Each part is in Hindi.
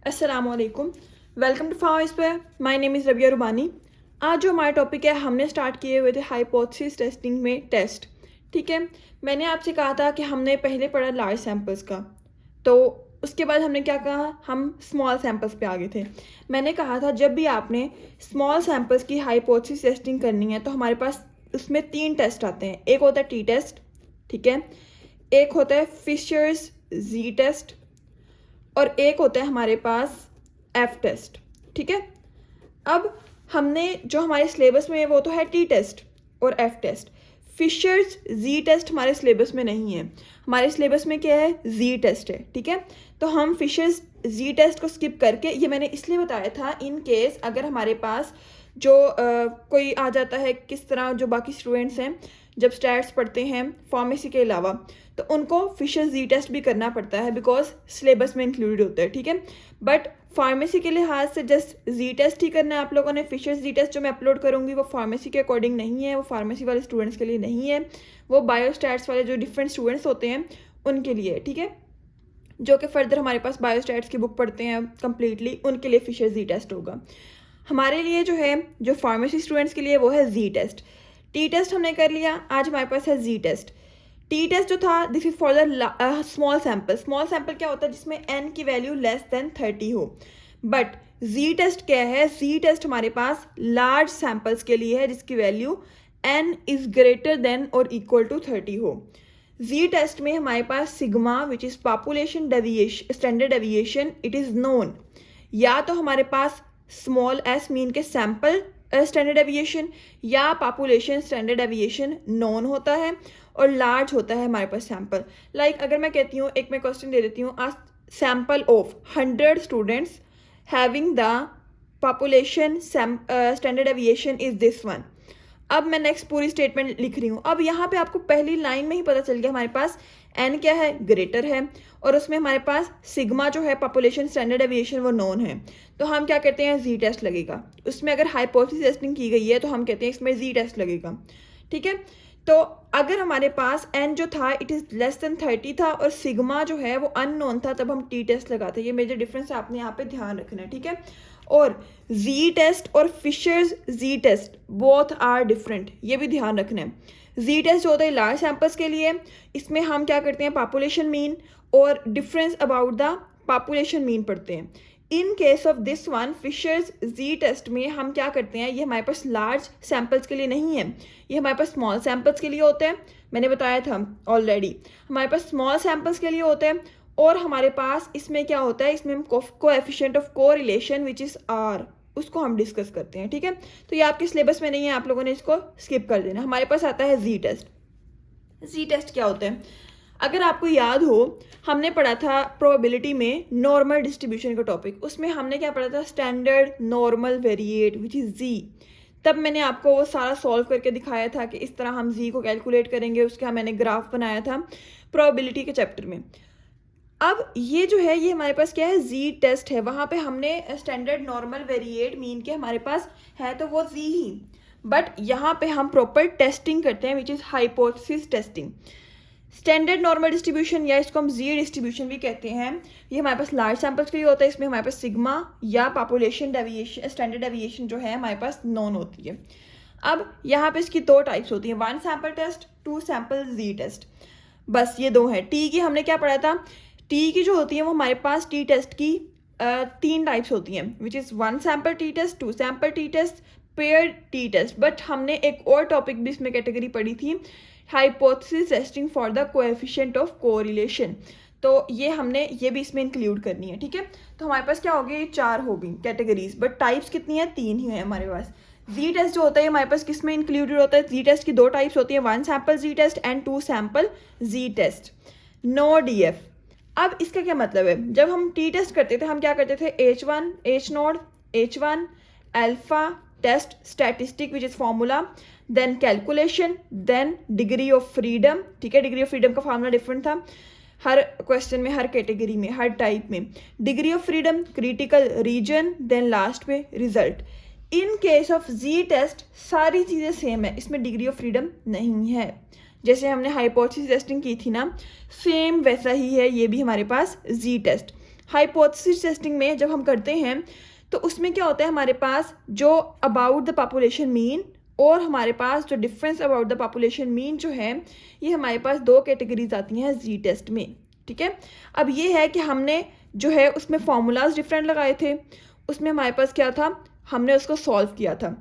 अस्सलामुअलैकुम, वेलकम टू फाइस पे। My name is Rabia Rubani. आज जो हमारा टॉपिक है, हमने स्टार्ट किए हुए थे हाइपोथेसिस टेस्टिंग में टेस्ट। ठीक है, मैंने आपसे कहा था कि हमने पहले पढ़ा लार्ज सैम्पल्स का, तो उसके बाद हमने क्या कहा, हम स्मॉल सैम्पल्स पे आ गए थे। मैंने कहा था जब भी आपने स्मॉल सैम्पल्स की हाइपोथेसिस टेस्टिंग करनी है तो हमारे पास उसमें 3 टेस्ट आते हैं। एक होता है टी टेस्ट, ठीक है, एक होता है फिशर्स जी टेस्ट, और एक होता है हमारे पास एफ टेस्ट। ठीक है, अब हमने जो हमारे सिलेबस में है वो तो है टी टेस्ट और F test. Fishers Z test हमारे सिलेबस में नहीं है। हमारे सिलेबस में क्या है, जी टेस्ट है। ठीक है, तो हम फिशर्स जी टेस्ट को स्किप करके, ये मैंने इसलिए बताया था इन केस अगर हमारे पास जो कोई आ जाता है, किस तरह जो बाकी स्टूडेंट्स हैं जब स्टैट्स पढ़ते हैं फार्मेसी के अलावा, तो उनको फिशर्स जी टेस्ट भी करना पड़ता है बिकॉज सिलेबस में इंक्लूडेड होता है। ठीक है, बट फार्मेसी के लिहाज से जस्ट जी टेस्ट ही करना है आप लोगों ने। फिशर्स जी टेस्ट जो मैं अपलोड करूँगी वो फार्मेसी के अकॉर्डिंग नहीं है, वो फार्मेसी वाले स्टूडेंट्स के लिए नहीं है, वो बायोस्टैट्स वाले जो डिफरेंट स्टूडेंट्स होते हैं उनके लिए। ठीक है, जो कि फर्दर हमारे पास बायोस्टैट्स की बुक पढ़ते हैं कम्प्लीटली, उनके लिए फिशर्स जी टेस्ट होगा। हमारे लिए जो है, जो फार्मेसी स्टूडेंट्स के लिए, वो है जी टेस्ट। टी टेस्ट हमने कर लिया, आज हमारे पास है जी टेस्ट। टी टेस्ट जो था, this is for the small sample. Small sample क्या होता है, जिसमें एन की वैल्यू लेस देन 30 हो। बट जी टेस्ट क्या है, जी टेस्ट हमारे पास लार्ज सैंपल्स के लिए है जिसकी value N is greater than और इक्वल टू 30 हो। जी टेस्ट में हमारे पास sigma which is population deviation, standard deviation, it is known. या तो हमारे पास स्मॉल एस मीन के सैंपल स्टैंडर्ड डेविएशन या पॉपुलेशन स्टैंडर्ड डेविएशन नोन होता है, और लार्ज होता है हमारे पास सैंपल। लाइक अगर मैं कहती हूँ, एक मैं क्वेश्चन दे देती हूँ, a sample of 100 students having the population standard deviation is this one. अब मैं नेक्स्ट पूरी स्टेटमेंट लिख रही हूँ। अब यहाँ पे आपको पहली लाइन में ही पता चल गया हमारे पास एन क्या है, ग्रेटर है, और उसमें हमारे पास सिग्मा जो है पॉपुलेशन स्टैंडर्ड डेविएशन वो नोन है। तो हम क्या कहते हैं, जी टेस्ट लगेगा। उसमें अगर हाइपोथेसिस टेस्टिंग की गई है तो हम कहते हैं इसमें जी टेस्ट लगेगा। ठीक है, तो अगर हमारे पास एन जो था इट इज़ लेस देन 30 था और सिग्मा जो है वो अननोन था, तब हम टी टेस्ट लगाते हैं। ये मेजर डिफरेंस आपने यहाँ पे ध्यान रखना है। ठीक है, और जी टेस्ट और Fisher's Z test both are different, ये भी ध्यान रखना है। जी टेस्ट जो होता है लार्ज सैंपल्स के लिए, इसमें हम क्या करते हैं, पॉपुलेशन मीन और difference about the population mean पढ़ते हैं। In case of this one Fisher's Z test में हम क्या करते हैं, ये हमारे पास लार्ज सैंपल्स के लिए नहीं है, ये हमारे पास स्मॉल सैंपल्स के लिए होते हैं। मैंने बताया था ऑलरेडी, हमारे पास स्मॉल सैंपल्स के लिए होते हैं। और हमारे पास इसमें क्या होता है, इसमें हम coefficient of correlation which is R, उसको हम डिस्कस करते हैं। ठीक है, तो ये आपके सिलेबस में नहीं है, आप लोगों ने इसको स्किप कर देना। हमारे पास आता है जी टेस्ट। जी टेस्ट क्या होता है, अगर आपको याद हो, हमने पढ़ा था प्रोबेबिलिटी में नॉर्मल डिस्ट्रीब्यूशन का टॉपिक। उसमें हमने क्या पढ़ा था, standard normal variate which is Z. तब मैंने आपको वो सारा सॉल्व करके दिखाया था कि इस तरह हम जी को कैलकुलेट करेंगे, उसका मैंने ग्राफ बनाया था प्रोबेबिलिटी के चैप्टर में। अब ये जो है, ये हमारे पास क्या है, जी टेस्ट है। वहाँ पे हमने स्टैंडर्ड नॉर्मल वेरिएट मीन के हमारे पास है तो वो जी ही, बट यहाँ पे हम प्रॉपर टेस्टिंग करते हैं which is hypothesis testing. Standard normal distribution या इसको हम जी डिस्ट्रीब्यूशन भी कहते हैं, ये हमारे पास लार्ज सैंपल्स के लिए होता है। इसमें हमारे पास सिग्मा या पॉपुलेशन डेविएशन स्टैंडर्ड डेविएशन जो है हमारे पास नॉन होती है। अब यहाँ पे इसकी 2 टाइप्स होती हैं, 1 sample test, 2 sample Z test. बस ये 2 है। टी की हमने क्या पढ़ा था, टी की जो होती है वो हमारे पास टी टेस्ट की 3 टाइप्स होती हैं which is 1 sample T test, 2 sample T test, pair T test. But हमने एक और टॉपिक भी इसमें कैटेगरी पढ़ी थी, hypothesis testing for the coefficient of correlation. तो ये हमने ये भी इसमें इंक्लूड करनी है। ठीक है, तो हमारे पास क्या हो गया, ये 4 हो गई कैटेगरीज, बट टाइप्स कितनी है, 3 ही है हमारे पास। जी टेस्ट जो होता है हमारे पास किस में इंक्लूडेड होता है, जी टेस्ट की 2 टाइप्स होती है, 1 sample Z test and 2 sample Z test, no DF. अब इसका क्या मतलब है, जब हम टी टेस्ट करते थे हम क्या करते थे, H1 H0 H1 alpha test statistic which is formula, then calculation, then degree of freedom. ठीक है, डिग्री ऑफ फ्रीडम का फार्मूला डिफरेंट था हर क्वेश्चन में, हर कैटेगरी में, हर टाइप में। Degree of freedom, critical region, then last में result. In case of Z test सारी चीज़ें सेम है, इसमें डिग्री ऑफ फ्रीडम नहीं है। जैसे हमने हाइपोथेसिस टेस्टिंग की थी ना, सेम वैसा ही है ये भी हमारे पास जी टेस्ट। हाइपोथेसिस टेस्टिंग में जब हम करते हैं तो उसमें क्या होता है, हमारे पास जो अबाउट द पॉपुलेशन मीन और हमारे पास जो difference about the population mean जो है, ये हमारे पास दो कैटेगरीज आती हैं जी टेस्ट में, ठीक है। अब ये है कि हमने जो है उसमें फार्मूलाज डिफरेंट लगाए थे, उसमें हमारे पास क्या था, हमने उसको सॉल्व किया था।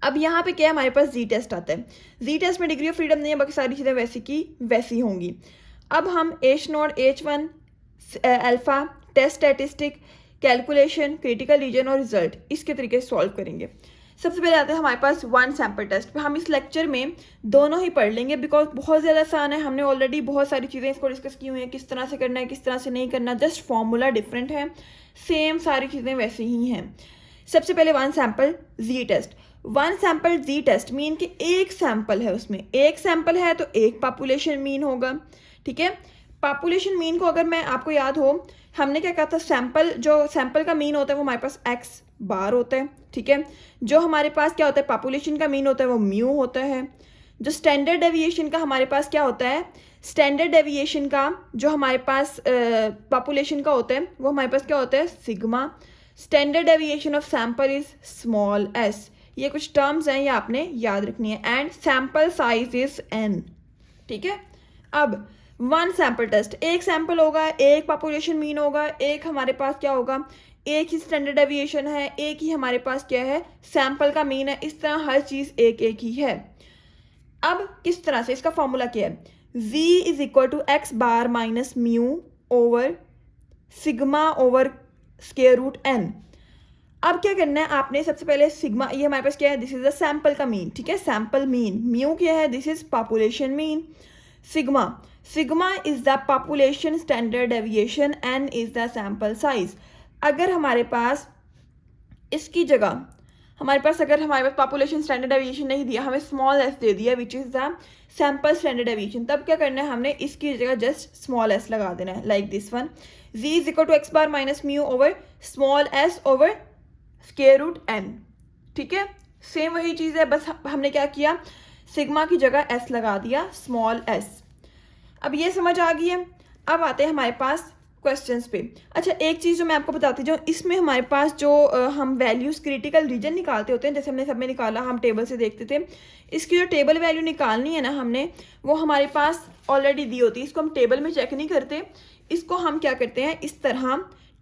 अब यहाँ पे क्या है, हमारे पास जी टेस्ट आता है। जी टेस्ट में डिग्री ऑफ फ्रीडम नहीं है, बाकी सारी चीज़ें वैसी की वैसी होंगी। अब हम H0, H1, alpha, test statistic, calculation, critical region और रिजल्ट इसके तरीके से सॉल्व करेंगे। सबसे पहले आते हैं हमारे पास वन सैम्पल टेस्ट। हम इस लेक्चर में दोनों ही पढ़ लेंगे बिकॉज बहुत ज़्यादा आसान है। हमने ऑलरेडी बहुत सारी चीज़ें इसको डिस्कस की हुई हैं, किस तरह से करना है, किस तरह से नहीं करना, जस्ट फॉर्मूला डिफरेंट है, सेम सारी चीज़ें वैसे ही हैं। सबसे पहले वन सैम्पल जी टेस्ट। वन सैम्पल जी टेस्ट मीन कि एक सैम्पल है, उसमें एक सैम्पल है तो एक पॉपुलेशन मीन होगा, ठीक है। पॉपुलेशन मीन को अगर मैं आपको याद हो, हमने क्या कहा था, सैम्पल जो सैम्पल का मीन होता है वो हमारे पास एक्स बार होता है, ठीक है। जो हमारे पास क्या होता है, पॉपुलेशन का मीन होता है वो म्यू होता है। जो स्टैंडर्ड डेविएशन का हमारे पास क्या होता है, स्टैंडर्ड डेविएशन का जो हमारे पास पॉपुलेशन का होता है वो हमारे पास क्या होता है, sigma. Standard deviation of sample is small S. ये कुछ टर्म्स हैं, ये आपने याद रखनी है। And sample size is an, ठीक है। अब वन सैम्पल टेस्ट, एक सैम्पल होगा, एक पॉपुलेशन मीन होगा, एक हमारे पास क्या होगा, एक ही स्टैंडर्ड डेविएशन है, एक ही हमारे पास क्या है, सैम्पल का मीन है। इस तरह हर चीज़ एक एक ही है। अब किस तरह से, इसका फॉर्मूला क्या है, v is equal to X bar minus mu over sigma over square root N. अब क्या करना है आपने, सबसे पहले सिग्मा, ये हमारे पास क्या है, दिस इज द सैम्पल का मीन, ठीक है, सैम्पल मीन। म्यू क्या है, this is population mean. Sigma, sigma is the population standard deviation, N is the sample size. अगर हमारे पास इसकी जगह हमारे पास अगर हमारे पास पॉपुलेशन स्टैंडर्ड डेविएशन नहीं दिया, हमें स्मॉल एस दे दिया which is the sample standard deviation, तब क्या करना है, हमने इसकी जगह जस्ट स्मॉल एस लगा देना है, like this one. Z is equal to X bar minus mu over small S over square root N, ठीक है। सेम वही चीज़ है, बस हमने क्या किया, सिग्मा की जगह एस लगा दिया, स्मॉल एस। अब ये समझ आ गई है। अब आते हैं हमारे पास क्वेश्चंस पे। अच्छा, एक चीज़ जो मैं आपको बताती जाऊँ, इसमें हमारे पास जो हम वैल्यूज़ क्रिटिकल रीजन निकालते होते हैं, जैसे हमने सब में निकाला, हम टेबल से देखते थे, इसकी जो टेबल वैल्यू निकालनी है ना हमने, वो हमारे पास ऑलरेडी दी होती है। इसको हम टेबल में चेक नहीं करते, इसको हम क्या करते हैं, इस तरह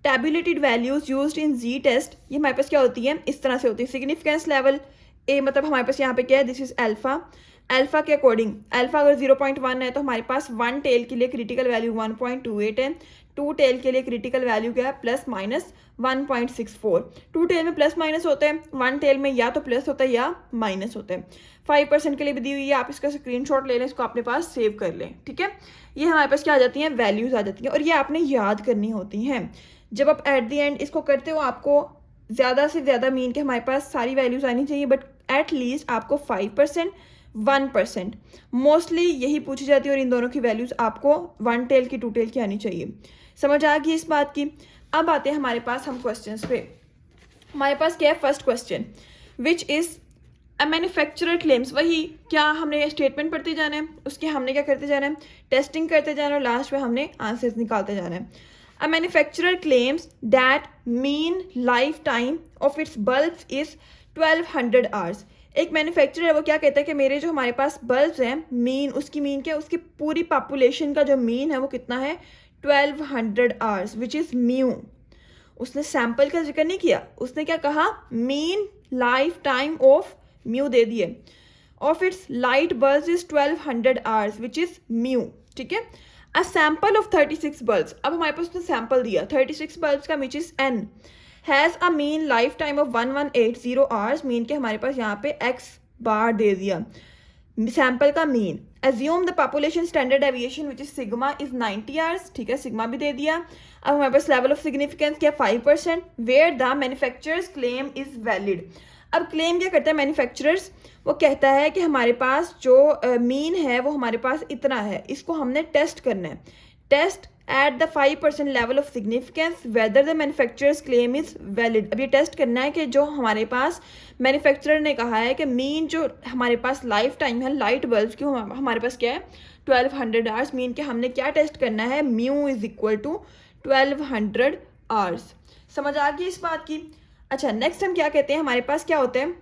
tabulated values used in Z test, ये हमारे पास क्या होती है, इस तरह से होती है। सिग्निफिकेंस लेवल ए, मतलब हमारे पास यहाँ पे क्या है, दिस इज अल्फा। अल्फा के अकॉर्डिंग, अल्फा अगर 0.1 है तो हमारे पास वन टेल के लिए क्रिटिकल वैल्यू 1.28 है, टू टेल के लिए क्रिटिकल वैल्यू क्या है, प्लस माइनस 1.64। टू टेल में प्लस माइनस होता है, वन टेल में या तो प्लस होता है या माइनस होता है। 5% के लिए भी दी हुई है, आप इसका स्क्रीनशॉट ले लें, इसको अपने पास सेव कर लें, ठीक है। ये हमारे पास क्या आ जाती हैं, वैल्यूज आ जाती हैं, और ये आपने याद करनी होती हैं। जब आप एट द एंड इसको करते हो, आपको ज़्यादा से ज़्यादा मीन के हमारे पास सारी वैल्यूज आनी चाहिए, बट एट लीस्ट आपको 5%, 1% मोस्टली यही पूछी जाती है, और इन दोनों की वैल्यूज आपको वन टेल की, टू टेल की आनी चाहिए। समझ आ गई इस बात की। अब आते हैं हमारे पास हम क्वेश्चंस पे। हमारे पास क्या है, first question, which is a manufacturer claims. वही क्या, हमने स्टेटमेंट पढ़ते जाना है, उसके हमने क्या करते जाना है, टेस्टिंग करते जाना है, और लास्ट में हमने आंसर्स निकालते जाना है। A manufacturer claims that mean lifetime of its bulbs is 1200 hours. एक मैन्युफैक्चरर है, वो क्या कहता है कि मेरे जो हमारे पास बल्ब्स हैं, मीन, उसकी मीन क्या है, उसकी पूरी पॉपुलेशन का जो मीन है वो कितना है, 1200 hours, विच इज़ म्यू। उसने सैम्पल का जिक्र नहीं किया, उसने क्या कहा, mean life time of mu दे दिए, of its light bulb is 1200 hours, which is mu, ठीक है। A sample of 36 bulbs, अब हमारे पास उसने सैम्पल दिया 36 bulbs का, which is n, has a mean lifetime of 1180 hours, mean के हमारे पास यहाँ पे x बार दे दिया, सैम्पल का mean. Assume the population standard deviation which is sigma is 90 hours, ठीक है, सिग्मा भी दे दिया। अब हमारे पास लेवल ऑफ सिग्निफिकेंस क्या, 5%, where the manufacturer's claim is valid। अब क्लेम क्या करता है मैन्युफैक्चरर्स, वो कहता है कि हमारे पास जो मीन है वो हमारे पास इतना है, इसको हमने टेस्ट करना है, test at the 5% level of significance whether the manufacturers claim is valid. अब ये टेस्ट करना है कि जो हमारे पास मैन्युफैक्चरर ने कहा है कि मीन जो हमारे पास लाइफ टाइम है लाइट बल्ब की, हमारे पास क्या है 1200 hours, मीन के हमने क्या टेस्ट करना है, mu is equal to 1200 hours. समझ आ गई इस बात की? अच्छा, नेक्स्ट हम क्या कहते हैं, हमारे पास क्या होते हैं,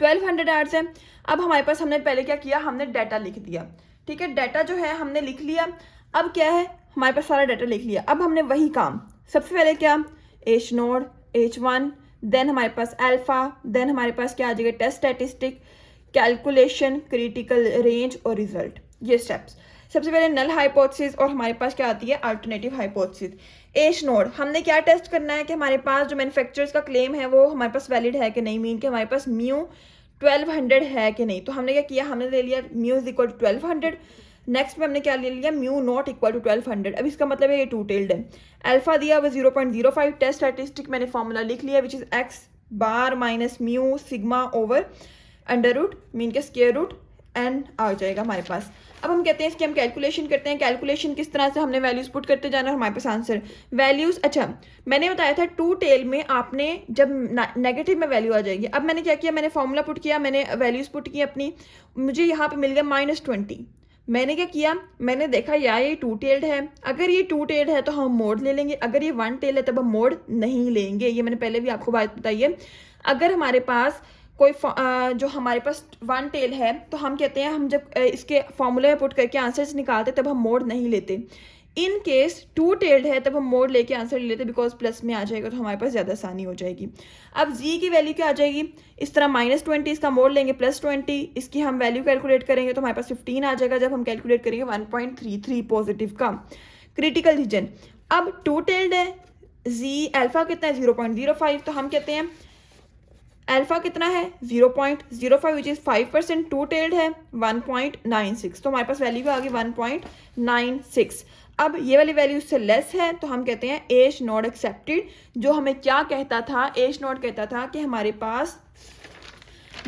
1200 आवर्स है। अब हमारे पास हमने पहले क्या किया, हमने डाटा लिख दिया। ठीक है, डाटा जो है हमने लिख लिया। अब क्या है, हमारे पास सारा डाटा लिख लिया। अब हमने वही काम, सबसे पहले क्या, एच नोड, H1, देन हमारे पास अल्फा, देन हमारे पास क्या आ जाएगा, test statistic, calculation, critical range और रिजल्ट। ये स्टेप्स। सबसे पहले नल हाइपोथेसिस और हमारे पास क्या आती है, अल्टरनेटिव हाइपोथेसिस। एच नोड, हमने क्या टेस्ट करना है कि हमारे पास जो मैन्युफैक्चरर्स का क्लेम है वो हमारे पास वैलिड है कि नहीं, मीन कि हमारे पास म्यू 1200 है कि नहीं। तो हमने क्या किया, हमने ले लिया mu is equal to 1200। Next में हमने क्या ले लिया, म्यू नॉट इक्वल टू 1200। अब इसका मतलब है ये टू टेल्ड है। अल्फा दिया हुआ 0.05, टेस्ट स्टैटिस्टिक मैंने फॉर्मूला लिख लिया which is X bar minus mu sigma over under root mean के स्क्वायर रूट एन आ जाएगा हमारे पास। अब हम कहते हैं इसकी हम कैलकुलेशन करते हैं। कैलकुलेशन किस तरह से, हमने वैल्यूज पुट करते जाना है, हमारे पास आंसर वैल्यूज। अच्छा, मैंने बताया था टू टेल में आपने जब नेगेटिव में वैल्यू आ जाएगी। अब मैंने क्या किया, मैंने फॉर्मूला पुट किया, मैंने वैल्यूज पुट की अपनी, मुझे यहाँ पे मिल गया -20। मैंने क्या किया, मैंने देखा यार ये टू टेल्ड है, अगर ये टू टेल्ड है तो हम मोड ले लेंगे, अगर ये वन टेल है तब हम मोड नहीं लेंगे। ये मैंने पहले भी आपको बात बताई है। अगर हमारे पास कोई जो हमारे पास वन टेल है तो हम कहते हैं, हम जब इसके फॉर्मूले में पुट करके आंसर्स निकालते तब हम मोड नहीं लेते। इन केस टू टेल्ड है तब हम मोड लेके आंसर ले लेते, बिकॉज प्लस में आ जाएगा तो हमारे पास ज़्यादा आसानी हो जाएगी। अब जी की वैल्यू क्या आ जाएगी, इस तरह -20, इसका मोड लेंगे +20, इसकी हम वैल्यू कैलकुलेट करेंगे तो हमारे पास 15 आ जाएगा जब हम कैलकुलेट करेंगे 1.33 पॉजिटिव का। क्रिटिकल रीजन, अब टू टेल्ड है, जी अल्फा कितना है 0.05, तो हम कहते हैं अल्फा कितना है 0.05 विच इज़ 5%, टू टेल्ड है 1.96, तो हमारे पास वैल्यू आ गई 1.96। अब ये वाली वैल्यू इससे लेस है तो हम कहते हैं एज नॉट एक्सेप्टेड। जो हमें क्या कहता था, एज नॉट कहता था कि हमारे पास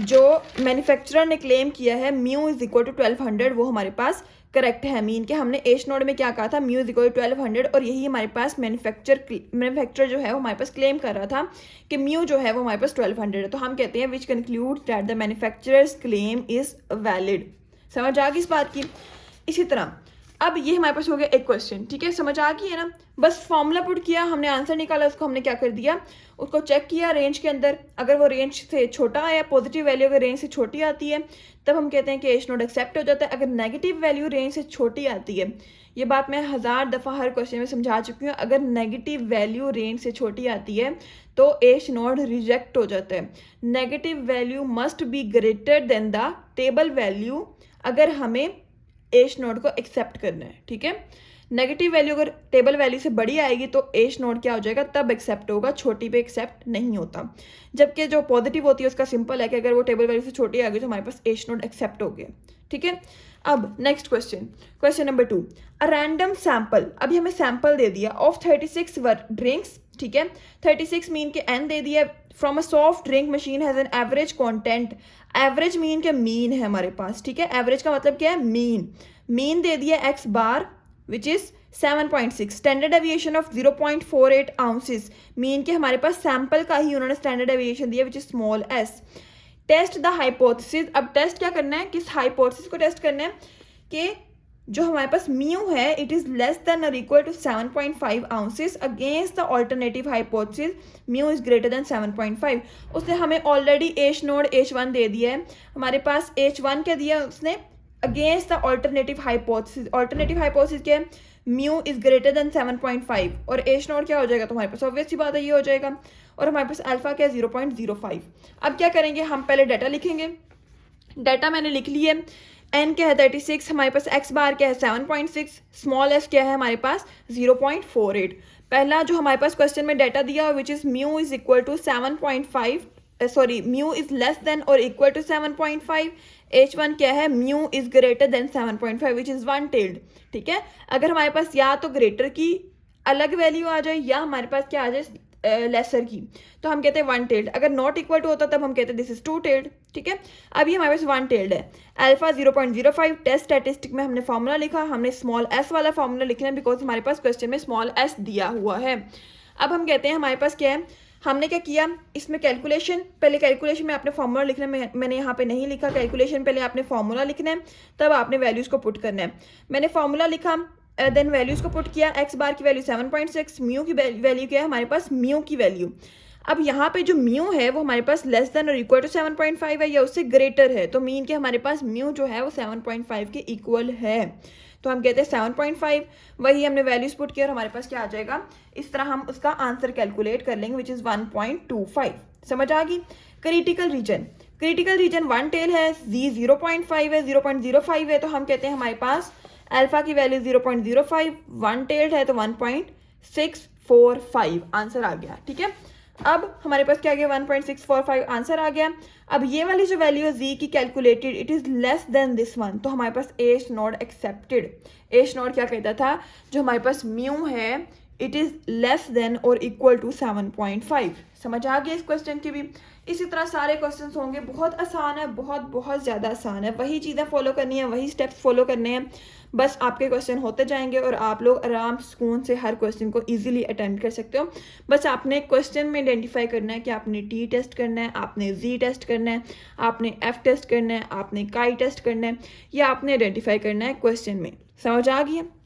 जो मैन्युफैक्चरर ने क्लेम किया है म्यू इज इक्वल टू 1200 वो हमारे पास करेक्ट है। मीन कि हमने एच नोड में क्या कहा था, म्यू इज इक्वल टू 1200, और यही हमारे पास मैन्युफैक्चरर जो है वो हमारे पास क्लेम कर रहा था कि म्यू जो है वो हमारे पास 1200 है। तो हम कहते हैं which conclude that the manufacturers claim is valid. समझ आ गई इस बात की? इसी तरह अब ये हमारे पास हो गया एक क्वेश्चन, ठीक है, समझ आ गई है ना। बस फॉर्मूला पुट किया, हमने आंसर निकाला, उसको हमने क्या कर दिया, उसको चेक किया रेंज के अंदर, अगर वो रेंज से छोटा आया, पॉजिटिव वैल्यू अगर रेंज से छोटी आती है तब हम कहते हैं कि एच नोट एक्सेप्ट हो जाता है। अगर नेगेटिव वैल्यू रेंज से छोटी आती है, ये बात मैं 1000 दफ़ा हर क्वेश्चन में समझा चुकी हूँ, अगर नेगेटिव वैल्यू रेंज से छोटी आती है तो एच नोट रिजेक्ट हो जाता है। Negative value must be greater than the table value अगर हमें एच नोड को एक्सेप्ट करना है, ठीक है। नेगेटिव वैल्यू अगर टेबल वैल्यू से बड़ी आएगी तो एच नोड क्या हो जाएगा, तब एक्सेप्ट होगा, छोटी पे एक्सेप्ट नहीं होता। जबकि जो पॉजिटिव होती है उसका सिंपल है कि अगर वो टेबल वैल्यू से छोटी आ गई तो हमारे पास एच नोड एक्सेप्ट हो गया, ठीक है। अब next question, question number 2, a random sample, अभी हमें सैंपल दे दिया ऑफ 36 ड्रिंक्स, ठीक है, 36 मीन के एन दे दिया, from a soft drink machine has an average content, average mean के मीन है हमारे पास, ठीक है, एवरेज का मतलब क्या है, मीन दे दिया x bar which is 7.6, standard deviation of 0.48 ounces, mean के हमारे पास सैंपल का ही उन्होंने स्टैंडर्ड डेविएशन दिया which is small s। Test the hypothesis, अब टेस्ट क्या करना है, किस हाइपोथेसिस को टेस्ट करना है कि जो हमारे पास म्यू है इट इज लेस देन और equal to 7.5 ounces against the alternative hypothesis mu is greater than 7.5। उसने हमें ऑलरेडी एच नोड H1 दे दिया है, हमारे पास H1 क्या दिया उसने, against the alternative hypothesis. Alternative hypothesis क्या है, म्यू इज ग्रेटर देन 7.5 और एच नोड क्या हो जाएगा, तो हमारे पास ऑब्वियस सी बात है ये हो जाएगा, और हमारे पास अल्फा क्या है 0.05। अब क्या करेंगे, हम पहले डाटा लिखेंगे, डाटा मैंने लिख लिया, एन क्या है 36, हमारे पास एक्स बार क्या है 7.6, स्मॉल एस क्या है हमारे पास 0.48। पहला जो हमारे पास क्वेश्चन में डाटा दिया which is mu is equal to 7.5, sorry mu is less than और इक्वल टू 7.5, H1 क्या है, mu is greater than 7.5 which is one tailed, ठीक है। अगर हमारे पास या तो ग्रेटर की अलग वैल्यू आ जाए या हमारे पास क्या आ जाए लेसर की, तो हम कहते हैं वन टेल्ड। अगर नॉट इक्वल टू होता तब हम कहते हैं दिस इज टू टेल्ड, ठीक है। अभी हमारे पास वन टेल्ड है, अल्फा 0.05, टेस्ट स्टैटिस्टिक में हमने फॉर्मूला लिखा, हमने स्मॉल एस वाला फॉर्मूला लिखना है बिकॉज हमारे पास क्वेश्चन में स्मॉल एस दिया हुआ है। अब हम कहते हैं हमारे पास क्या है, हमने क्या किया इसमें कैलकुलेशन, पहले कैलकुलेशन में आपने फॉर्मूला लिखना है, मैंने यहाँ पे नहीं लिखा कैलकुलेशन, पहले आपने फॉर्मूला लिखना है तब आपने वैल्यूज़ को पुट करना है। मैंने फॉर्मूला लिखा देन वैल्यूज़ को पुट किया, एक्स बार की वैल्यू 7.6, म्यू की वैल्यू क्या है हमारे पास, म्यू की वैल्यू। अब यहाँ पे जो म्यू है वो हमारे पास लेस देन और इक्वल टू 7.5 है या उससे ग्रेटर है, तो मीन के हमारे पास म्यू जो है वो 7.5 के इक्वल है, तो हम कहते हैं 7.5। वही हमने वैल्यूज पुट किया और हमारे पास क्या आ जाएगा, इस तरह हम उसका आंसर कैलकुलेट कर लेंगे विच इज़ 1.25। समझ आ गई। क्रिटिकल रीजन वन टेल है, जी 0.5 है, 0.05 है, तो हम कहते हैं हमारे पास अल्फा की वैल्यू 0.05, वन टेल्ड है तो 1.645 आंसर आ गया। ठीक है, अब हमारे पास क्या आ गया, 1.645 आंसर आ गया। अब ये वाली जो वैल्यू है जी की calculated, it is less than this one, तो हमारे पास H naught accepted. H naught क्या कहता था, जो हमारे पास म्यू है इट इज़ लेस देन और इक्वल टू 7.5। समझ आ गया इस क्वेश्चन की भी। इसी तरह सारे क्वेश्चन होंगे, बहुत आसान है, बहुत ज़्यादा आसान है। वही चीज़ें फॉलो करनी है, वही स्टेप्स फॉलो करने हैं, बस आपके क्वेश्चन होते जाएंगे और आप लोग आराम सुकून से हर क्वेश्चन को इजीली अटेम्प्ट कर सकते हो। बस आपने क्वेश्चन में आइडेंटिफाई करना है कि आपने टी टेस्ट करना है, आपने जी टेस्ट करना है, आपने एफ टेस्ट करना है, आपने काई टेस्ट करना है, या आपने आइडेंटिफाई करना है क्वेश्चन में। समझ आ गई है।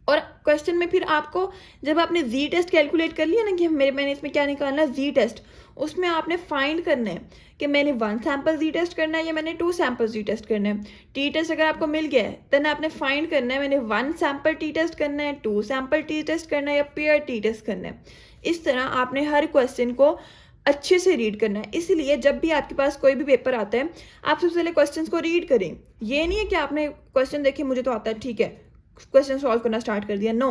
और क्वेश्चन में फिर आपको जब आपने जी टेस्ट कैलकुलेट कर लिया ना कि मैंने इसमें क्या निकालना है, जी टेस्ट, उसमें आपने फाइंड करना है कि मैंने 1 सैंपल जी टेस्ट करना है या मैंने 2 सैंपल जी टेस्ट करना है। टी टेस्ट अगर आपको मिल गया है देन आपने फाइंड करना है मैंने 1 सैंपल टी टेस्ट करना है, 2 सैंपल टी टेस्ट करना है या पेयर टी टेस्ट करना है। इस तरह आपने हर क्वेश्चन को अच्छे से रीड करना है। इसलिए जब भी आपके पास कोई भी पेपर आता है, आप सबसे पहले क्वेश्चंस को रीड करें। ये नहीं है कि आपने क्वेश्चन देखे मुझे तो आता है ठीक है क्वेश्चन सॉल्व करना स्टार्ट कर दिया, नो।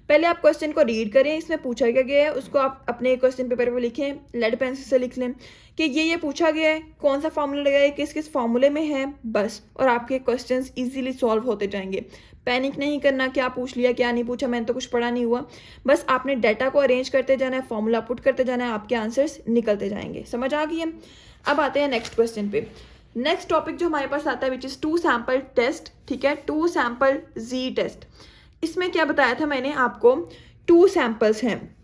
पहले आप क्वेश्चन को रीड करें, इसमें पूछा क्या गया है उसको आप अपने क्वेश्चन पेपर पे लिखें, लेड पेंसिल से लिख लें कि ये पूछा गया है, कौन सा फॉर्मूला लगा है, किस किस फॉर्मूले में है, बस। और आपके क्वेश्चंस इजीली सॉल्व होते जाएंगे। पैनिक नहीं करना, क्या पूछ लिया क्या नहीं पूछा, मैंने तो कुछ पढ़ा नहीं हुआ। बस आपने डाटा को अरेंज करते जाना है, फॉर्मूला पुट करते जाना है, आपके आंसर्स निकलते जाएंगे। समझ आ गई है। अब आते हैं नेक्स्ट क्वेश्चन पे। नेक्स्ट टॉपिक जो हमारे पास आता है विच इज़ 2 सैंपल टेस्ट। ठीक है, 2 सैंपल जी टेस्ट। इसमें क्या बताया था मैंने आपको, 2 सैंपल्स हैं।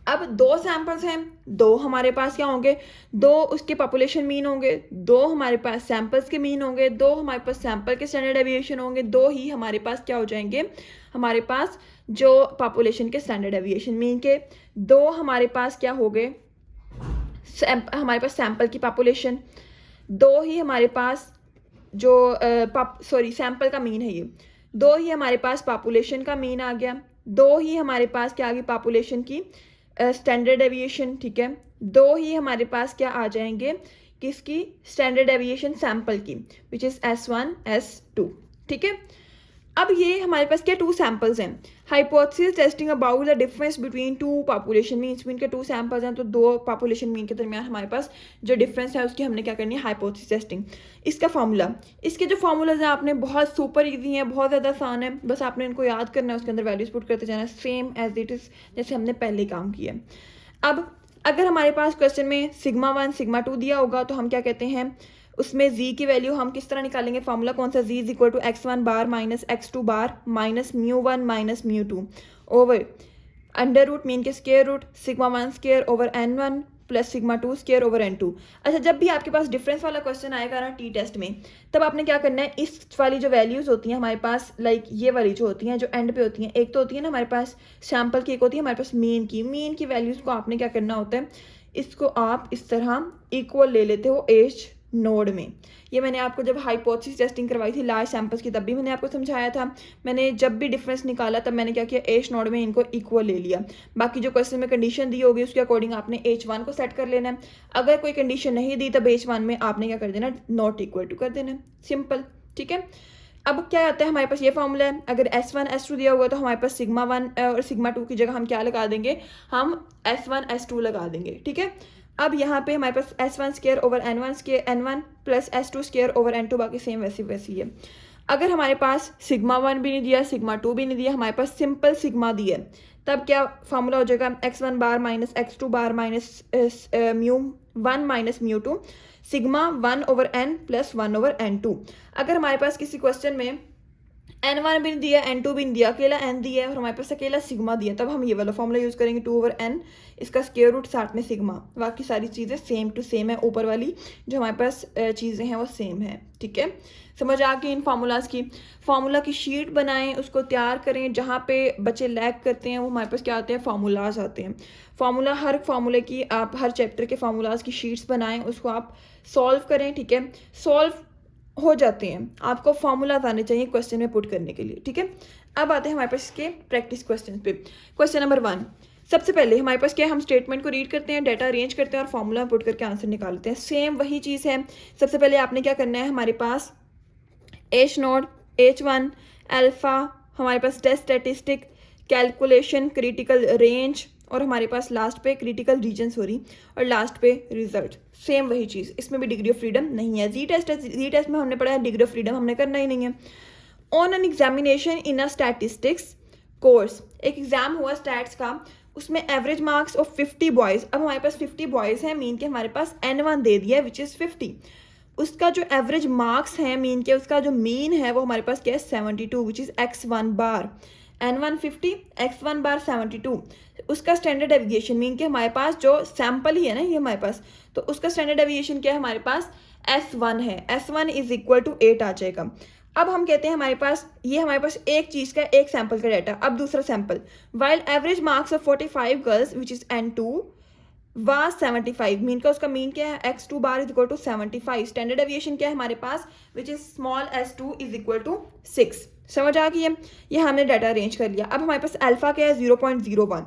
अब 2 सैंपल्स हैं, 2 हमारे पास क्या होंगे, 2 उसके पॉपुलेशन मीन होंगे, 2 हमारे पास सैंपल्स के मीन होंगे, 2 हमारे पास सैंपल के स्टैंडर्ड डेविएशन होंगे, 2 ही हमारे पास क्या हो जाएंगे, हमारे पास जो पॉपुलेशन के स्टैंडर्ड डेविएशन मीन के, 2 हमारे पास क्या हो गए, हमारे पास सैंपल की पॉपुलेशन, 2 ही हमारे पास जो सैंपल का मीन है, ये 2 ही हमारे पास पॉपुलेशन का मीन आ गया, 2 ही हमारे पास क्या आ गई पॉपुलेशन की स्टैंडर्ड डेविएशन। ठीक है, 2 ही हमारे पास क्या आ जाएंगे, किसकी स्टैंडर्ड डेविएशन सैंपल की, विच इज़ S1 S2। ठीक है, अब ये हमारे पास क्या 2 सैंपल्स हैं। Hypothesis testing about the difference between 2 population means, mean के 2 सैंपल्स हैं तो 2 पॉपुलेशन मीन के दरमियान हमारे पास जो डिफरेंस है उसकी हमने क्या करनी है, हाइपोथेसिस टेस्टिंग। इसका फार्मूला, इसके जो फार्मूलाज हैं आपने बहुत सुपर ईजी हैं, बहुत ज़्यादा आसान है, बस आपने इनको याद करना है, उसके अंदर वैल्यूज पुट करते जाना है, सेम एज इट इज़ जैसे हमने पहले काम किया। अब अगर हमारे पास क्वेश्चन में सिग्मा 1 सिग्मा 2 दिया होगा तो हम क्या कहते हैं, उसमें जी की वैल्यू हम किस तरह निकालेंगे, फार्मूला कौन सा, Z is equal to x1 bar minus x2 bar minus μ1 minus μ2 over under root mean के square root sigma 1 square over n1 plus sigma 2 square over n2। अच्छा, जब भी आपके पास डिफरेंस वाला क्वेश्चन आएगा ना टी टेस्ट में, तब आपने क्या करना है, इस वाली जो वैल्यूज होती हैं हमारे पास, लाइक ये वाली जो होती हैं जो एंड पे होती हैं, एक तो होती है ना हमारे पास सैंपल की, एक होती है हमारे पास मीन की वैल्यूज को आपने क्या करना होता है, इसको आप इस तरह इक्वल ले लेते हो एच नोड में। ये मैंने आपको जब हाइपोथेसिस टेस्टिंग करवाई थी लार्ज सैंपल्स की, तब भी मैंने आपको समझाया था। मैंने जब भी डिफरेंस निकाला तब मैंने क्या किया, एच नोड में इनको इक्वल ले लिया। बाकी जो क्वेश्चन में कंडीशन दी होगी उसके अकॉर्डिंग आपने H1 को सेट कर लेना है। अगर कोई कंडीशन नहीं दी तब H1 में आपने क्या कर देना, नॉट इक्वल टू कर देना, सिंपल। ठीक है, अब क्या आता है हमारे पास ये फॉर्मूला है, अगर S1 S2 दिया हुआ तो हमारे पास सिग्मा 1 और सिग्मा 2 की जगह हम क्या लगा देंगे, हम S1 S2 लगा देंगे। ठीक है, अब यहाँ पे हमारे पास S1 square over N1 plus S2 square over N2, बाकी सेम वैसी है। अगर हमारे पास सिग्मा 1 भी नहीं दिया, सिग्मा 2 भी नहीं दिया, हमारे पास सिंपल सिग्मा दिया, तब क्या फार्मूला हो जाएगा, x1 bar minus x2 bar minus μ1 minus μ2 sigma 1 over n plus 1 over n2। अगर हमारे पास किसी क्वेश्चन में n1 भी नहीं दिया, n2 भी नहीं दिया, अकेला n दिया है और हमारे पास अकेला सिग्मा दिया, तब हम ये वाला फॉर्मूला यूज़ करेंगे 2/n, इसका स्क्वायर रूट साथ में सिग्मा। बाकी सारी चीज़ें सेम टू सेम है, ऊपर वाली जो हमारे पास चीज़ें हैं वो सेम है। ठीक है, समझ आ गई इन फार्मूलाज की। फार्मूला की शीट बनाएं, उसको तैयार करें। जहाँ पे बच्चे लैग करते हैं वो हमारे पास क्या आते हैं, फार्मूलाज आते हैं। फार्मूला, हर फार्मूले की आप हर चैप्टर के फार्मूलाज की शीट्स बनाएं, उसको आप सॉल्व करें। ठीक है, सॉल्व हो जाते हैं, आपको फार्मूलाज आने चाहिए क्वेश्चन में पुट करने के लिए। ठीक है, अब आते हैं हमारे पास इसके प्रैक्टिस क्वेश्चन पे। क्वेश्चन नंबर 1, सबसे पहले हमारे पास क्या है, हम स्टेटमेंट को रीड करते हैं, डाटा अरेंज करते हैं और फार्मूला पुट करके आंसर निकालते हैं। सेम वही चीज़ है। सबसे पहले आपने क्या करना है, हमारे पास H0, H1, अल्फ़ा, हमारे पास test statistic, calculation, critical range और हमारे पास लास्ट पे क्रिटिकल रीजन और लास्ट पे रिजल्ट। सेम वही चीज़, इसमें भी डिग्री ऑफ फ्रीडम नहीं है। जी टेस्ट में हमने पढ़ा है डिग्री ऑफ फ्रीडम हमने करना ही नहीं है। On an examination in a statistics course, एक एग्जाम हुआ स्टैट्स का, उसमें एवरेज मार्क्स ऑफ 50 बॉयज़। अब हमारे पास 50 बॉयज़ हैं, मीन के हमारे पास n1 दे दिया है विच इज़ 50। उसका जो एवरेज मार्क्स है मीन के, उसका जो मीन है वो हमारे पास क्या है, 72 which is x1 bar. n1 50, x1 बार 72। उसका स्टैंडर्ड डेविएशन मीन के हमारे पास जो सैम्पल ही है ना ये हमारे पास, तो उसका स्टैंडर्ड डेविएशन क्या है हमारे पास, S1 है। S1 इज इक्वल टू 8 आ जाएगा। अब हम कहते हैं हमारे पास ये हमारे पास एक चीज़ का एक सैंपल का डाटा। अब दूसरा sample, while average marks of 45 girls which is n2 was 75, mean का उसका मीन क्या है, x2 bar is equal to 75। Standard deviation क्या है हमारे पास, which is small s2 is equal to 6। समझ आ गई है, ये हमने डाटा अरेंज कर लिया। अब हमारे पास अल्फा क्या है, 0.01।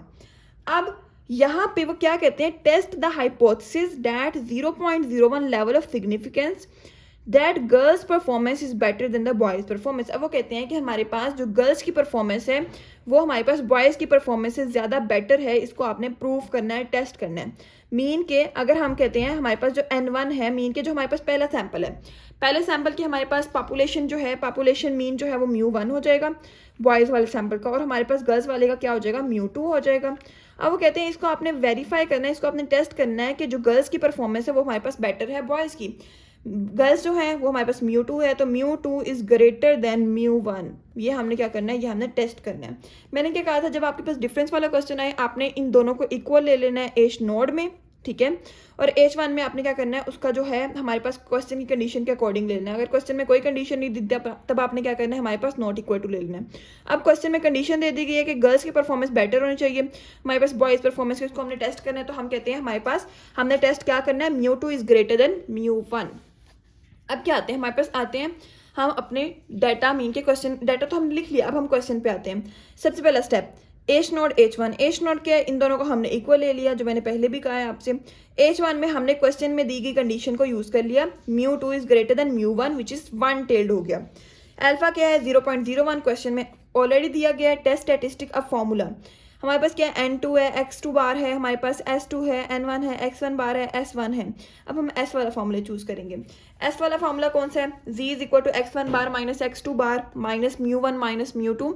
अब यहाँ पे वो क्या कहते हैं, test the hypothesis that 0.01 level of significance that girls performance is better than the boys performance. अब वो कहते हैं कि हमारे पास जो गर्ल्स की परफॉर्मेंस है वो हमारे पास बॉयज़ की परफॉर्मेंस से ज़्यादा बेटर है। इसको आपने प्रूव करना है, टेस्ट करना है। मीन के अगर हम कहते हैं हमारे पास जो n1 है, मीन के जो हमारे पास पहला सैंपल है, पहले सैंपल की हमारे पास पॉपुलेशन जो है, पॉपुलेशन मीन जो है वो μ1 हो जाएगा बॉयज़ वाले सैंपल का, और हमारे पास गर्ल्स वाले का क्या हो जाएगा, μ2 हो जाएगा। अब वो कहते हैं इसको आपने वेरीफाई करना है, इसको आपने टेस्ट करना है कि जो गर्ल्स की परफॉर्मेंस है वो हमारे पास बेटर है बॉयज़ की। गर्ल्स जो है वो हमारे पास μ2 है, तो μ2 इज ग्रेटर देन μ1। ये हमने क्या करना है, ये हमने टेस्ट करना है। मैंने क्या कहा था, जब आपके पास डिफरेंस वाला क्वेश्चन आए आपने इन दोनों को इक्वल ले लेना है H0 में। ठीक है, और H1 में आपने क्या करना है, उसका जो है हमारे पास क्वेश्चन की कंडीशन के अकॉर्डिंग ले लेना है। अगर क्वेश्चन में कोई कंडीशन नहीं दी तब आपने क्या करना है, हमारे पास नॉट इक्वल टू ले लेना है। अब क्वेश्चन में कंडीशन दे दी गई है कि गर्ल्स की परफॉर्मेंस बेटर होनी चाहिए, हमारे पास बॉयज़ परफॉर्मेंस की, उसको हमने टेस्ट करना है। तो हम कहते हैं हमारे पास हमने टेस्ट क्या करना है, μ2 इज ग्रेटर देन μ1। अब क्या आते हैं हमारे पास, आते हैं हम अपने डाटा मीन के क्वेश्चन, डाटा तो हमने लिख लिया, अब हम क्वेश्चन पे आते हैं। सबसे पहला स्टेप H0 H1, H0 क्या है, इन दोनों को हमने इक्वल ले लिया, जो मैंने पहले भी कहा है आपसे। H1 में हमने क्वेश्चन में दी गई कंडीशन को यूज़ कर लिया, μ2 इज greater than μ1 which is one tailed हो गया। अल्फा क्या है, 0.01 क्वेश्चन में ऑलरेडी दिया गया है। टेस्ट स्टैटिस्टिक, अब फॉर्मूला हमारे पास क्या है, n2 है, x2 बार है, हमारे पास s2 है, n1 है, x1 बार है, s1 है। अब हम s वाला फॉर्मूला चूज करेंगे। s वाला फॉर्मूला कौन सा है, z is equal to x1 bar minus x2 bar minus μ1 minus μ2।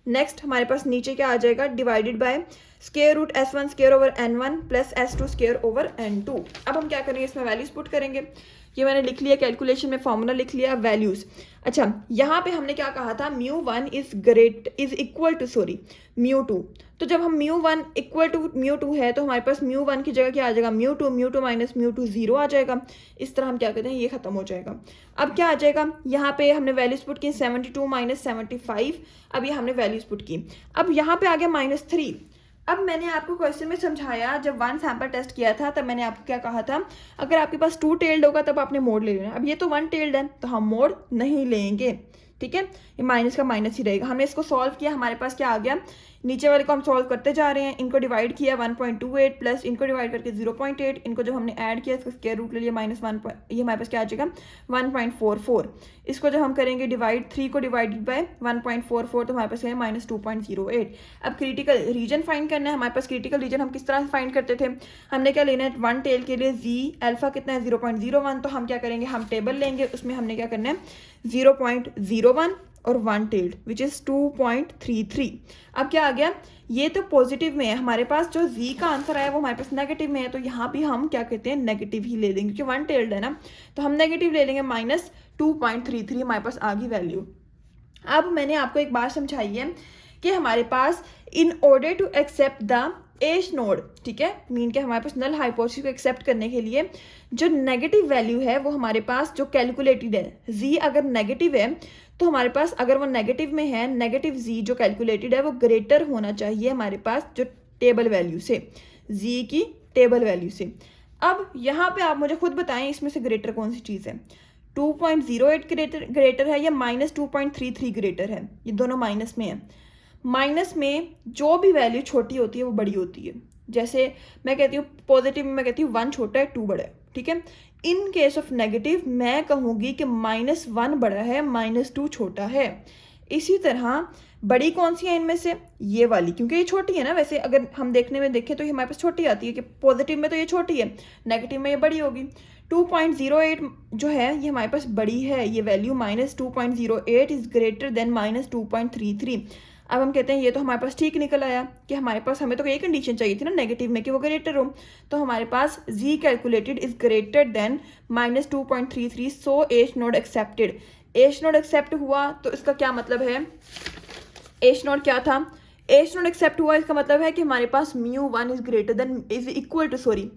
Next हमारे पास नीचे क्या आ जाएगा, divided by square root s1 square over n1 plus s2 square over n2। अब हम क्या करेंगे, इसमें वैल्यूज पुट करेंगे। ये मैंने लिख लिया, कैलकुलेशन में फॉर्मूला लिख लिया, वैल्यूज। अच्छा, यहाँ पे हमने क्या कहा था, μ1 इज इक्वल टू μ2। तो जब हम μ1 इक्वल टू μ2 है तो हमारे पास μ1 की जगह क्या आ जाएगा, μ2 माइनस μ2 0 आ जाएगा। इस तरह हम क्या कहते हैं, ये खत्म हो जाएगा। अब क्या आ जाएगा, यहाँ पे हमने वैल्यूज पुट की 72 माइनस 75। अब ये हमने वैल्यूज पुट की। अब यहाँ पे आ गया -3। अब मैंने आपको क्वेश्चन में समझाया, जब वन सैंपल टेस्ट किया था तब मैंने आपको क्या कहा था, अगर आपके पास 2 टेल्ड होगा तब आपने मोड ले लेना। अब ये तो 1 टेल्ड है तो हम मोड नहीं लेंगे। ठीक है, ये माइनस का माइनस ही रहेगा। हमने इसको सॉल्व किया, हमारे पास क्या आ गया, नीचे वाले को हम सॉल्व करते जा रहे हैं। इनको डिवाइड किया 1.28 प्लस इनको डिवाइड करके 0.8, इनको जब हमने ऐड किया इसका स्क्वायर रूट ले लिया -1, ये हमारे पास क्या आ जाएगा 1.44। इसको जब हम करेंगे डिवाइड 3 को डिवाइडेड बाय 1.44 तो हमारे पास है -2.08। अब क्रिटिकल रीजन फाइंड करना है। हमारे पास क्रिटिकल रीजन हम किस तरह से फाइंड करते थे, हमने क्या लेना है, 1 टेल के लिए जी अल्फा कितना है 0.01। तो हम क्या करेंगे, हम टेबल लेंगे, उसमें हमने क्या करना है 0.01 और 1 टेल्ड विच इज़ 2.33। अब क्या आ गया, ये तो पॉजिटिव में है, हमारे पास जो जी का आंसर आया वो हमारे पास नेगेटिव में है। तो यहाँ भी हम क्या कहते हैं, नेगेटिव ही ले देंगे, क्योंकि 1 टेल्ड है ना, तो हम नेगेटिव ले लेंगे। -2.33 हमारे पास आ गई वैल्यू। अब मैंने आपको एक बात समझाई है कि हमारे पास in order to accept the H naught, ठीक है, मीन के हमारे पास नल हाइपोथेसिस को एक्सेप्ट करने के लिए जो नेगेटिव वैल्यू है वो हमारे पास जो कैलकुलेटेड है, जी अगर नेगेटिव है तो हमारे पास, अगर वो नेगेटिव में है, नेगेटिव जी जो कैलकुलेटेड है वो ग्रेटर होना चाहिए हमारे पास जो टेबल वैल्यू से, जी की टेबल वैल्यू से। अब यहाँ पे आप मुझे खुद बताएं इसमें से ग्रेटर कौन सी चीज़ है, 2.08 ग्रेटर है या -2.33 ग्रेटर है? ये दोनों माइनस में है। माइनस में जो भी वैल्यू छोटी होती है वो बड़ी होती है। जैसे मैं कहती हूँ पॉजिटिव में, मैं कहती हूँ 1 छोटा है 2 बड़ा है, ठीक है। इन केस ऑफ नेगेटिव मैं कहूँगी कि -1 बड़ा है, -2 छोटा है। इसी तरह बड़ी कौन सी है इनमें से? ये वाली, क्योंकि ये छोटी है ना। वैसे अगर हम देखने में देखें तो ये हमारे पास छोटी आती है कि पॉजिटिव में तो ये छोटी है, नेगेटिव में ये बड़ी होगी। 2.08 जो है ये हमारे पास बड़ी है, ये वैल्यू -2.08 इज ग्रेटर देन -2.33। अब हम कहते हैं ये तो हमारे पास ठीक निकल आया कि हमारे पास, हमें तो यही कंडीशन चाहिए थी ना नेगेटिव में कि वो ग्रेटर हो, तो हमारे पास z calculated is greater than -2.33, so H naught accepted. H naught accept हुआ तो इसका क्या मतलब है, एच नोड क्या था, एच नोड एक्सेप्ट हुआ इसका मतलब है कि हमारे पास μ1 is greater than, is equal to, sorry,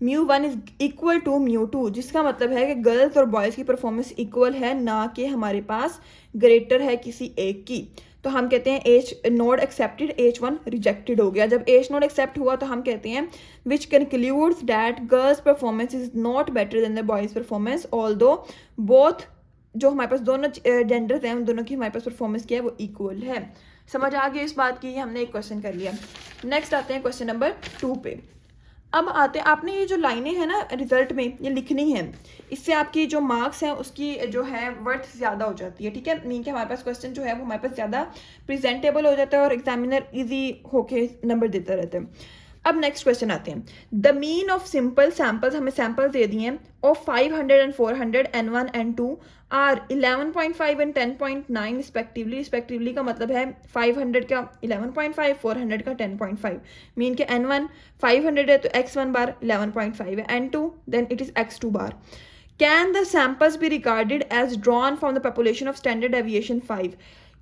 μ1 is equal to μ2, जिसका मतलब है कि गर्ल्स और बॉयज़ की परफॉर्मेंस इक्वल है, ना कि हमारे पास ग्रेटर है किसी एक की। तो हम कहते हैं H naught accepted, H1 rejected हो गया। जब एच नोड एक्सेप्ट हुआ तो हम कहते हैं which concludes that girls performance is not better than the boys performance, although both, जो हमारे पास दोनों जेंडर्स हैं उन दोनों की हमारे पास परफॉर्मेंस क्या है वो इक्वल है। समझ आ गई इस बात की? हमने एक क्वेश्चन कर लिया। नेक्स्ट आते हैं क्वेश्चन नंबर 2 पे। अब आते हैं, आपने ये जो लाइनें हैं ना रिजल्ट में ये लिखनी है, इससे आपकी जो मार्क्स हैं उसकी जो है वर्थ ज़्यादा हो जाती है, ठीक है। मीन कि हमारे पास क्वेश्चन जो है वो हमारे पास ज़्यादा प्रेजेंटेबल हो जाता है और एग्जामिनर इजी होके नंबर देता रहता है। अब नेक्स्ट क्वेश्चन आते हैं। The mean of simple samples, हमें सैम्पल्स दे दिए हैं, of 500 and 400 N1 N2 are 11.5 and 10.9 respectively. Respectively का मतलब है 500 का 11.5, 400 का 10.5। मीन के N1 500 है तो x1 बार 11.5 है, N2 then it is x2 bar. Can the samples be regarded as drawn from the population of standard deviation 5।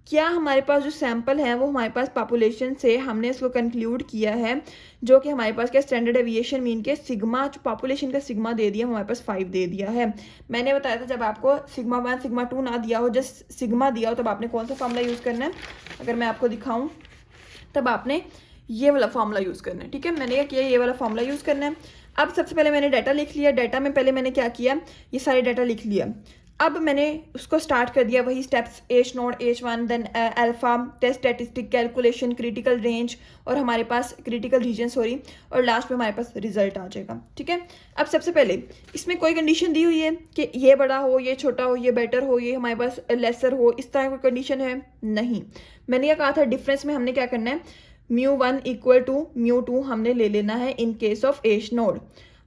क्या हमारे पास जो सैंपल है वो हमारे पास पॉपुलेशन से हमने इसको कंक्लूड किया है, जो कि हमारे पास क्या स्टैंडर्ड डेविएशन मीन के सिग्मा, जो पॉपुलेशन का सिग्मा दे दिया हमारे पास 5 दे दिया है। मैंने बताया था जब आपको सिग्मा 1 सिग्मा 2 ना दिया हो, जस्ट सिग्मा दिया हो, तब आपने कौन सा फॉर्मूला यूज़ करना है, अगर मैं आपको दिखाऊँ तब आपने ये वाला फॉर्मूला यूज़ करना है, ठीक है। मैंने क्या किया, ये वाला फॉर्मूला यूज़ करना है। अब सबसे पहले मैंने डाटा लिख लिया, डाटा में पहले मैंने क्या किया, ये सारे डाटा लिख लिया। अब मैंने उसको स्टार्ट कर दिया वही steps, H naught, H1, then alpha, test statistic, calculation, critical range और हमारे पास क्रिटिकल रीजन, सॉरी, और लास्ट में हमारे पास रिजल्ट आ जाएगा, ठीक है। अब सबसे पहले इसमें कोई कंडीशन दी हुई है कि ये बड़ा हो, ये छोटा हो, ये बेटर हो, ये हमारे पास लेसर हो, इस तरह कोई कंडीशन है नहीं। मैंने क्या कहा था, डिफरेंस में हमने क्या करना है, μ1 इक्वल टू μ2 हमने ले लेना है इन केस ऑफ एच नोड।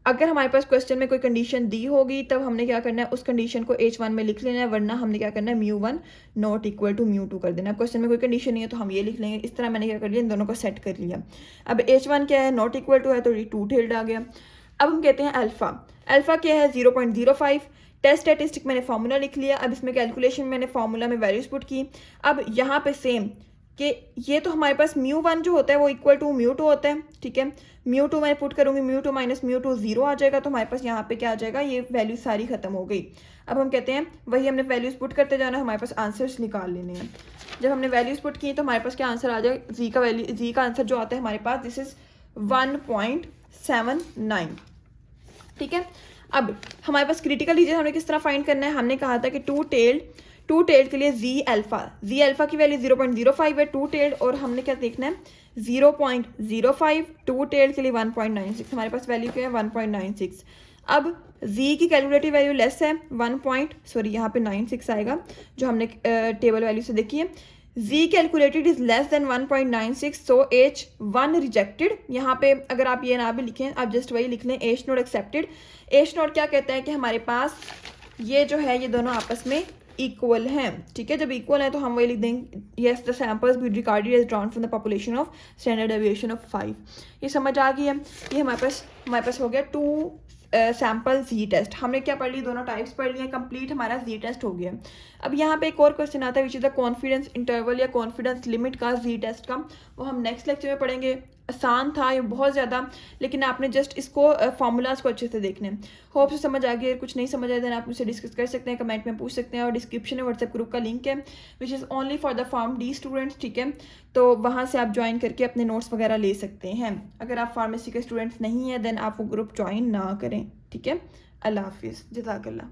अगर हमारे पास क्वेश्चन में कोई कंडीशन दी होगी तब हमने क्या करना है, उस कंडीशन को H1 में लिख लेना है, वरना हमने क्या करना है, μ1 नॉट इक्वल टू μ2 कर देना है। क्वेश्चन में कोई कंडीशन नहीं है तो हम ये लिख लेंगे। इस तरह मैंने क्या कर लिया, इन दोनों को सेट कर लिया। अब H1 क्या है, नॉट इक्वल टू है तो ये 2 टेल्ड आ गया। अब हम कहते हैं अल्फा, अल्फा क्या है 0.05। टेस्ट स्टैटिस्टिक मैंने फार्मूला लिख लिया। अब इसमें कैलकुलेशन मैंने फार्मूला में वैल्यूज पुट की। अब यहाँ पे सेम कि ये तो हमारे पास μ1 जो होता है वो इक्वल टू μ2 होता है, ठीक है। μ2 मैं पुट करूँगी, μ2 माइनस μ2 0 आ जाएगा, तो हमारे पास यहाँ पे क्या आ जाएगा, ये वैल्यू सारी खत्म हो गई। अब हम कहते हैं वही हमने वैल्यूज पुट करते जाना, हमारे पास आंसर्स निकाल लेने हैं। जब हमने वैल्यूज पुट की तो हमारे पास क्या आंसर आ जाएगा, जी का वैल्यू, जी का आंसर जो आता है हमारे पास दिस इज 1.79, ठीक है। अब हमारे पास क्रिटिकल रीजन हमने किस तरह फाइंड करना है, हमने कहा था कि टू टेल्ड के लिए जी अल्फा की वैल्यू 0.05 है टू टेल्ड, और हमने क्या देखना है 0.05, टू टेल्ड के लिए 1.96, हमारे पास वैल्यू क्या है 1.96। अब जी की कैलकुलेटिव वैल्यू लेस है यहाँ पे 96 आएगा जो हमने टेबल वैल्यू से देखी है। Z calculated is less than 1.96, so H1 rejected. यहाँ पे अगर आप ये ना भी लिखें, आप जस्ट वही लिख लें, H note accepted. H note क्या कहता है कि हमारे पास ये जो है ये दोनों आपस में इक्वल हैं, ठीक है। जब इक्वल है तो हम वही लिख देंगे, yes the samples be regarded as drawn from the population of standard deviation of 5। ये समझ आ गई है। ये हमारे पास हो गया सैम्पल जी टेस्ट। हमने क्या पढ़ ली, दोनों टाइप्स पढ़ लिए, कंप्लीट हमारा जी टेस्ट हो गया। अब यहाँ पे एक और क्वेश्चन आता है which is the confidence interval या कॉन्फिडेंस लिमिट का जी टेस्ट का, वो हम नेक्स्ट लेक्चर में पढ़ेंगे। आसान था ये बहुत ज़्यादा, लेकिन आपने जस्ट इसको फार्मूलाज को अच्छे से देखने हैं। होप से समझ आ गया। कुछ नहीं समझ आया देन आप मुझसे डिस्कस कर सकते हैं, कमेंट में पूछ सकते हैं, और डिस्क्रिप्शन में व्हाट्सएप ग्रुप का लिंक है which is only for the pharm D students, ठीक है। तो वहाँ से आप ज्वाइन करके अपने नोट्स वगैरह ले सकते हैं। अगर आप फार्मेसी के स्टूडेंट्स नहीं हैं देन आप वो ग्रुप ज्वाइन ना करें, ठीक है। अल्लाह हाफिज़, जज़ाकल्लाह।